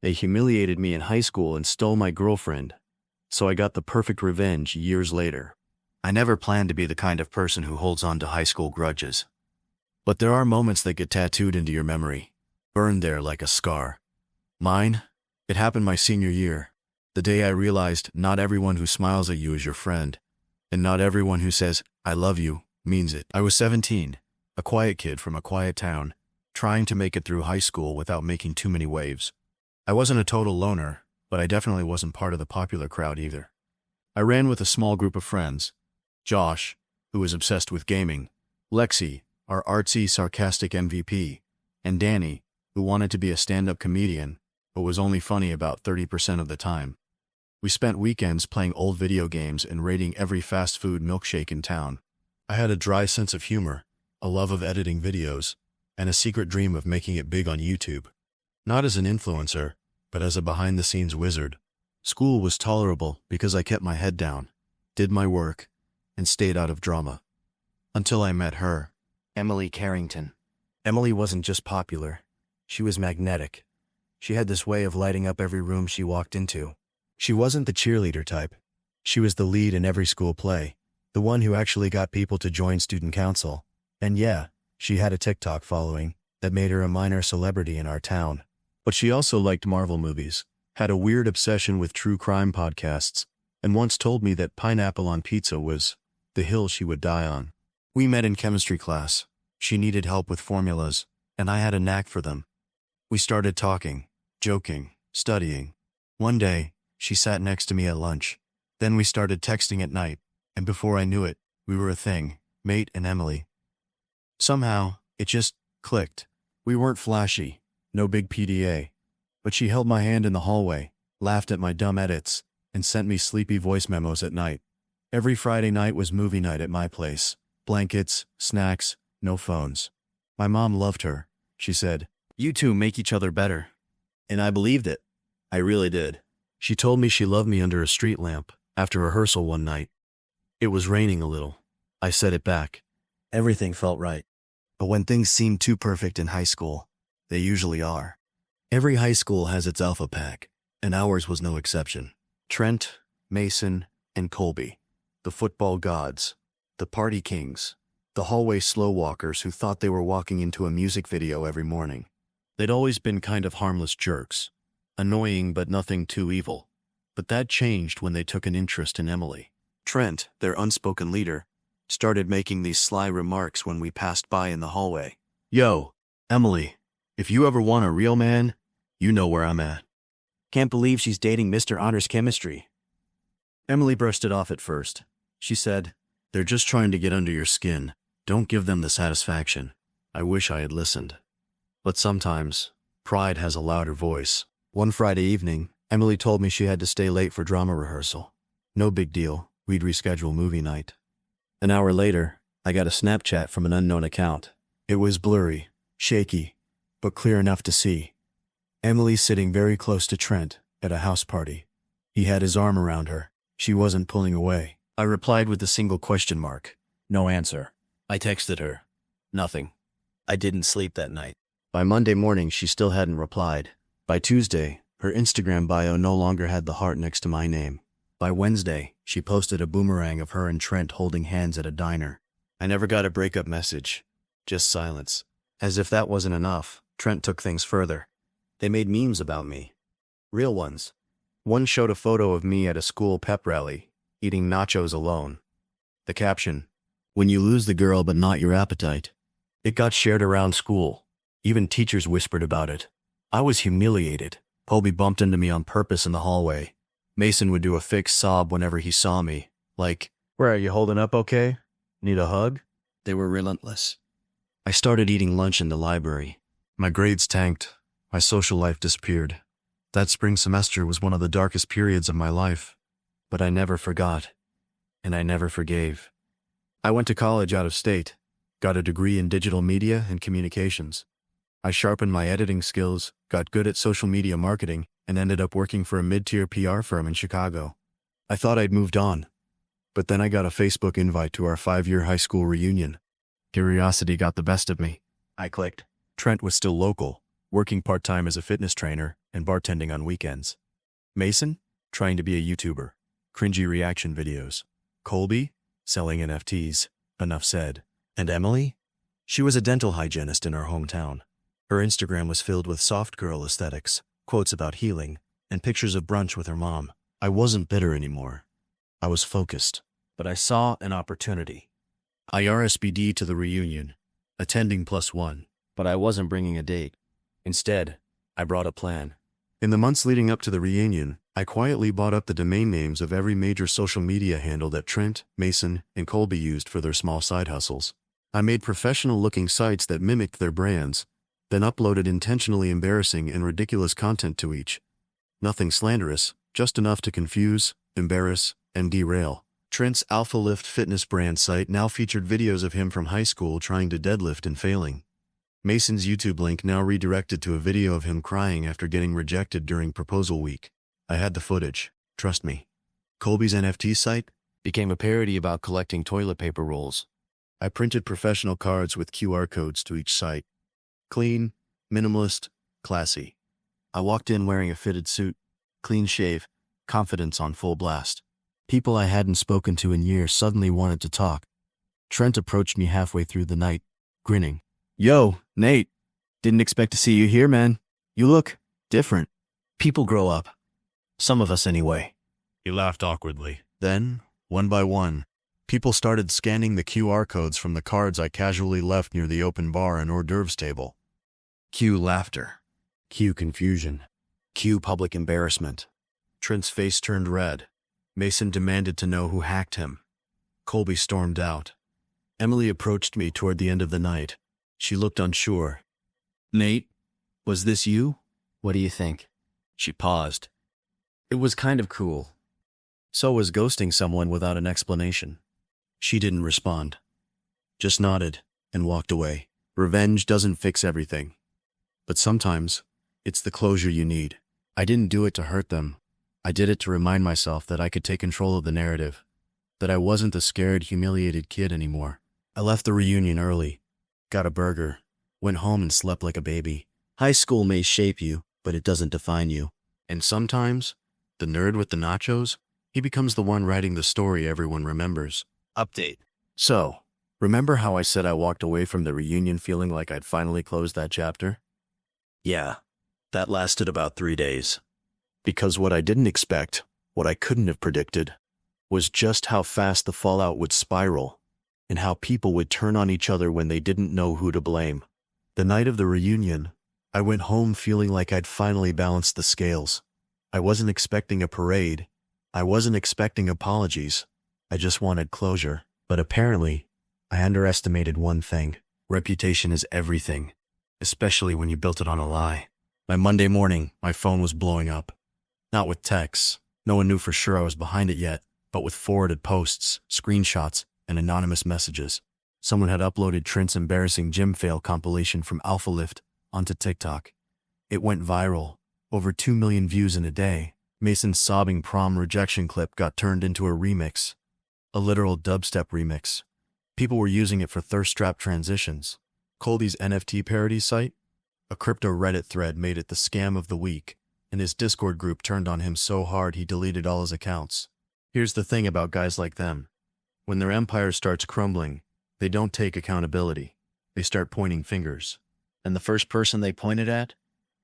They humiliated me in high school and stole my girlfriend, so I got the perfect revenge years later. I never planned to be the kind of person who holds on to high school grudges. But there are moments that get tattooed into your memory, burned there like a scar. Mine? It happened my senior year, the day I realized not everyone who smiles at you is your friend, and not everyone who says, "I love you," means it. I was 17, a quiet kid from a quiet town, trying to make it through high school without making too many waves. I wasn't a total loner, but I definitely wasn't part of the popular crowd either. I ran with a small group of friends. Josh, who was obsessed with gaming, Lexi, our artsy, sarcastic MVP, and Danny, who wanted to be a stand-up comedian, but was only funny about 30% of the time. We spent weekends playing old video games and raiding every fast food milkshake in town. I had a dry sense of humor, a love of editing videos, and a secret dream of making it big on YouTube. Not as an influencer, but as a behind-the-scenes wizard. School was tolerable because I kept my head down, did my work, and stayed out of drama. Until I met her, Emily Carrington. Emily wasn't just popular. She was magnetic. She had this way of lighting up every room she walked into. She wasn't the cheerleader type. She was the lead in every school play, the one who actually got people to join student council. And yeah, she had a TikTok following that made her a minor celebrity in our town. But she also liked Marvel movies, had a weird obsession with true crime podcasts, and once told me that pineapple on pizza was the hill she would die on. We met in chemistry class. She needed help with formulas, and I had a knack for them. We started talking, joking, studying. One day, she sat next to me at lunch. Then we started texting at night, and before I knew it, we were a thing, mate and Emily. Somehow, it just clicked. We weren't flashy, no big PDA, but she held my hand in the hallway, laughed at my dumb edits, and sent me sleepy voice memos at night. Every Friday night was movie night at my place. Blankets, snacks, no phones. My mom loved her. She said, "You two make each other better." And I believed it. I really did. She told me she loved me under a street lamp after rehearsal one night. It was raining a little. I said it back. Everything felt right. But when things seem too perfect in high school, they usually are. Every high school has its alpha pack, and ours was no exception. Trent, Mason, and Colby. The football gods. The party kings. The hallway slow walkers who thought they were walking into a music video every morning. They'd always been kind of harmless jerks. Annoying but nothing too evil. But that changed when they took an interest in Emily. Trent, their unspoken leader, started making these sly remarks when we passed by in the hallway. "Yo, Emily, if you ever want a real man, you know where I'm at." "Can't believe she's dating Mr. Honors Chemistry." Emily brushed it off at first. She said, "They're just trying to get under your skin. Don't give them the satisfaction." I wish I had listened. But sometimes, pride has a louder voice. One Friday evening, Emily told me she had to stay late for drama rehearsal. No big deal, we'd reschedule movie night. An hour later, I got a Snapchat from an unknown account. It was blurry, shaky, but clear enough to see. Emily sitting very close to Trent at a house party. He had his arm around her. She wasn't pulling away. I replied with a single question mark. No answer. I texted her. Nothing. I didn't sleep that night. By Monday morning, she still hadn't replied. By Tuesday, her Instagram bio no longer had the heart next to my name. By Wednesday, she posted a boomerang of her and Trent holding hands at a diner. I never got a breakup message. Just silence. As if that wasn't enough, Trent took things further. They made memes about me. Real ones. One showed a photo of me at a school pep rally, eating nachos alone. The caption, "When you lose the girl but not your appetite." It got shared around school. Even teachers whispered about it. I was humiliated. Colby bumped into me on purpose in the hallway. Mason would do a fake sob whenever he saw me. Like, "Where are you holding up okay? Need a hug?" They were relentless. I started eating lunch in the library. My grades tanked. My social life disappeared. That spring semester was one of the darkest periods of my life. But I never forgot. And I never forgave. I went to college out of state. Got a degree in digital media and communications. I sharpened my editing skills, got good at social media marketing, and ended up working for a mid-tier PR firm in Chicago. I thought I'd moved on. But then I got a Facebook invite to our 5-year high school reunion. Curiosity got the best of me. I clicked. Trent was still local. working part-time as a fitness trainer and bartending on weekends. Mason, trying to be a YouTuber, cringy reaction videos. Colby, selling NFTs, enough said. And Emily? She was a dental hygienist in our hometown. Her Instagram was filled with soft girl aesthetics, quotes about healing, and pictures of brunch with her mom. I wasn't bitter anymore. I was focused, but I saw an opportunity. I RSVP'd to the reunion, attending +1, but I wasn't bringing a date. Instead, I brought a plan. In the months leading up to the reunion, I quietly bought up the domain names of every major social media handle that Trent, Mason, and Colby used for their small side hustles. I made professional-looking sites that mimicked their brands, then uploaded intentionally embarrassing and ridiculous content to each. Nothing slanderous, just enough to confuse, embarrass, and derail. Trent's Alpha Lift fitness brand site now featured videos of him from high school trying to deadlift and failing. Mason's YouTube link now redirected to a video of him crying after getting rejected during proposal week. I had the footage, trust me. Colby's NFT site became a parody about collecting toilet paper rolls. I printed professional cards with QR codes to each site. Clean, minimalist, classy. I walked in wearing a fitted suit, clean shave, confidence on full blast. People I hadn't spoken to in years suddenly wanted to talk. Trent approached me halfway through the night, grinning. Yo, Nate. Didn't expect to see you here, man. You look different. People grow up. Some of us anyway. He laughed awkwardly. Then, one by one, people started scanning the QR codes from the cards I casually left near the open bar and hors d'oeuvres table. Cue laughter. Cue confusion. Cue public embarrassment. Trent's face turned red. Mason demanded to know who hacked him. Colby stormed out. Emily approached me toward the end of the night. She looked unsure. Nate, was this you? What do you think? She paused. It was kind of cool. So was ghosting someone without an explanation. She didn't respond. Just nodded and walked away. Revenge doesn't fix everything. But sometimes, it's the closure you need. I didn't do it to hurt them. I did it to remind myself that I could take control of the narrative. That I wasn't the scared, humiliated kid anymore. I left the reunion early. Got a burger. Went home and slept like a baby. High school may shape you, but it doesn't define you. And sometimes, the nerd with the nachos, he becomes the one writing the story everyone remembers. Update. So, remember how I said I walked away from the reunion feeling like I'd finally closed that chapter? Yeah, that lasted about 3 days. Because what I didn't expect, what I couldn't have predicted, was just how fast the fallout would spiral, and how people would turn on each other when they didn't know who to blame. The night of the reunion, I went home feeling like I'd finally balanced the scales. I wasn't expecting a parade. I wasn't expecting apologies. I just wanted closure. But apparently, I underestimated one thing. Reputation is everything, especially when you built it on a lie. By Monday morning, my phone was blowing up. Not with texts. No one knew for sure I was behind it yet, but with forwarded posts, screenshots, and anonymous messages. Someone had uploaded Trent's embarrassing gym fail compilation from Alpha Lift onto TikTok. It went viral. Over 2 million views in a day. Mason's sobbing prom rejection clip got turned into a remix. A literal dubstep remix. People were using it for thirst trap transitions. Colby's NFT parody site? A crypto Reddit thread made it the scam of the week, and his Discord group turned on him so hard he deleted all his accounts. Here's the thing about guys like them. When their empire starts crumbling, they don't take accountability. They start pointing fingers. And the first person they pointed at?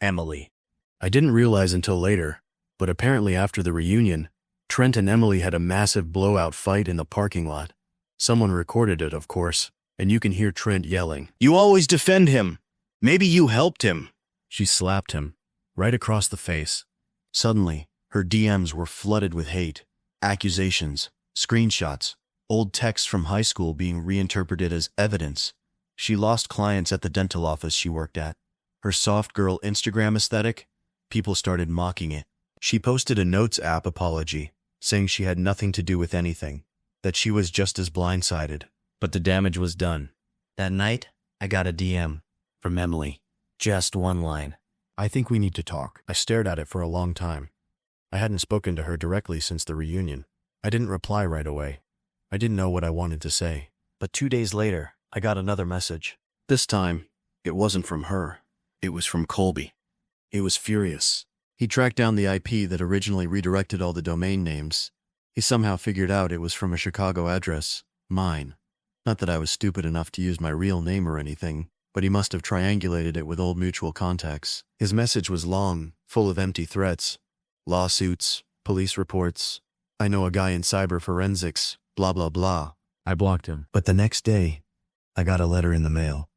Emily. I didn't realize until later, but apparently after the reunion, Trent and Emily had a massive blowout fight in the parking lot. Someone recorded it, of course, and you can hear Trent yelling, "You always defend him! Maybe you helped him!" She slapped him, right across the face. Suddenly, her DMs were flooded with hate, accusations, screenshots, old texts from high school being reinterpreted as evidence. She lost clients at the dental office she worked at. Her soft girl Instagram aesthetic, people started mocking it. She posted a Notes app apology, saying she had nothing to do with anything, that she was just as blindsided. But the damage was done. That night, I got a DM from Emily. Just one line. "I think we need to talk." I stared at it for a long time. I hadn't spoken to her directly since the reunion. I didn't reply right away. I didn't know what I wanted to say. But 2 days later, I got another message. This time, it wasn't from her. It was from Colby. He was furious. He tracked down the IP that originally redirected all the domain names. He somehow figured out it was from a Chicago address, mine. Not that I was stupid enough to use my real name or anything, but he must have triangulated it with old mutual contacts. His message was long, full of empty threats. Lawsuits, police reports. I know a guy in cyber forensics, blah blah blah. I blocked him. But the next day, I got a letter in the mail.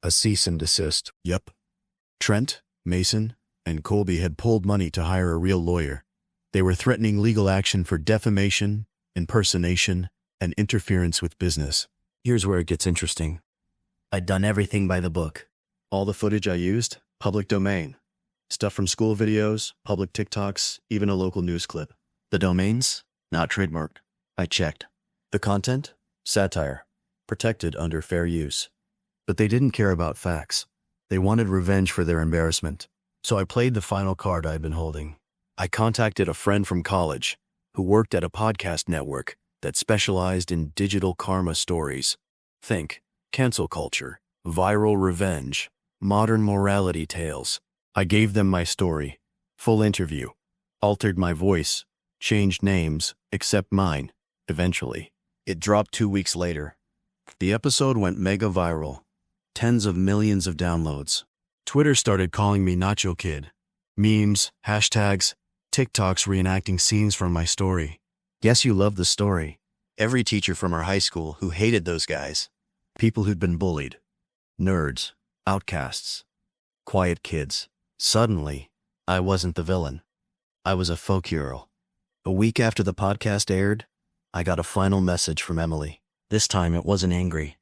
A cease and desist. Yep. Trent, Mason, and Colby had pulled money to hire a real lawyer. They were threatening legal action for defamation, impersonation, and interference with business. Here's where it gets interesting. I'd done everything by the book. All the footage I used, public domain. Stuff from school videos, public TikToks, even a local news clip. The domains? Not trademarked. I checked. The content? Satire. Protected under fair use. But they didn't care about facts. They wanted revenge for their embarrassment. So I played the final card I'd been holding. I contacted a friend from college who worked at a podcast network that specialized in digital karma stories. Think cancel culture, viral revenge, modern morality tales. I gave them my story, full interview, altered my voice, changed names, except mine, eventually. It dropped 2 weeks later. The episode went mega viral. Tens of millions of downloads. Twitter started calling me Nacho Kid. Memes, hashtags, TikToks reenacting scenes from my story. Guess you love the story. Every teacher from our high school who hated those guys. People who'd been bullied. Nerds. Outcasts. Quiet kids. Suddenly, I wasn't the villain. I was a folk hero. A week after the podcast aired, I got a final message from Emily. This time it wasn't angry.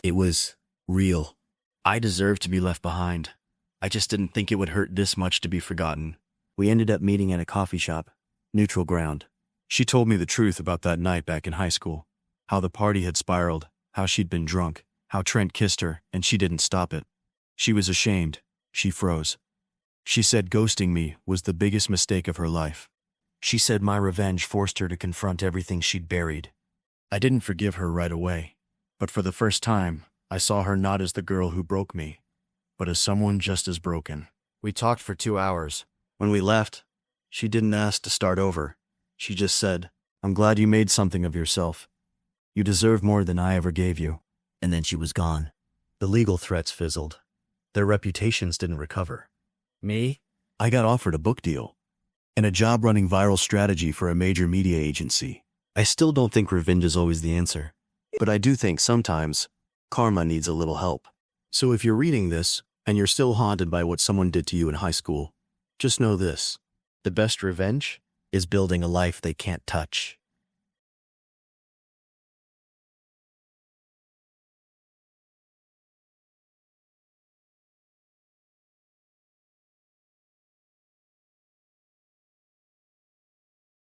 It was real. I deserved to be left behind. I just didn't think it would hurt this much to be forgotten. We ended up meeting at a coffee shop, neutral ground. She told me the truth about that night back in high school. How the party had spiraled, how she'd been drunk, how Trent kissed her and she didn't stop it. She was ashamed. She froze. She said ghosting me was the biggest mistake of her life. She said my revenge forced her to confront everything she'd buried. I didn't forgive her right away, but for the first time, I saw her not as the girl who broke me, but as someone just as broken. We talked for 2 hours. When we left, she didn't ask to start over. She just said, "I'm glad you made something of yourself. You deserve more than I ever gave you." And then she was gone. The legal threats fizzled. Their reputations didn't recover. Me? I got offered a book deal and a job running viral strategy for a major media agency. I still don't think revenge is always the answer, but I do think sometimes karma needs a little help. So if you're reading this and you're still haunted by what someone did to you in high school, just know this: the best revenge is building a life they can't touch.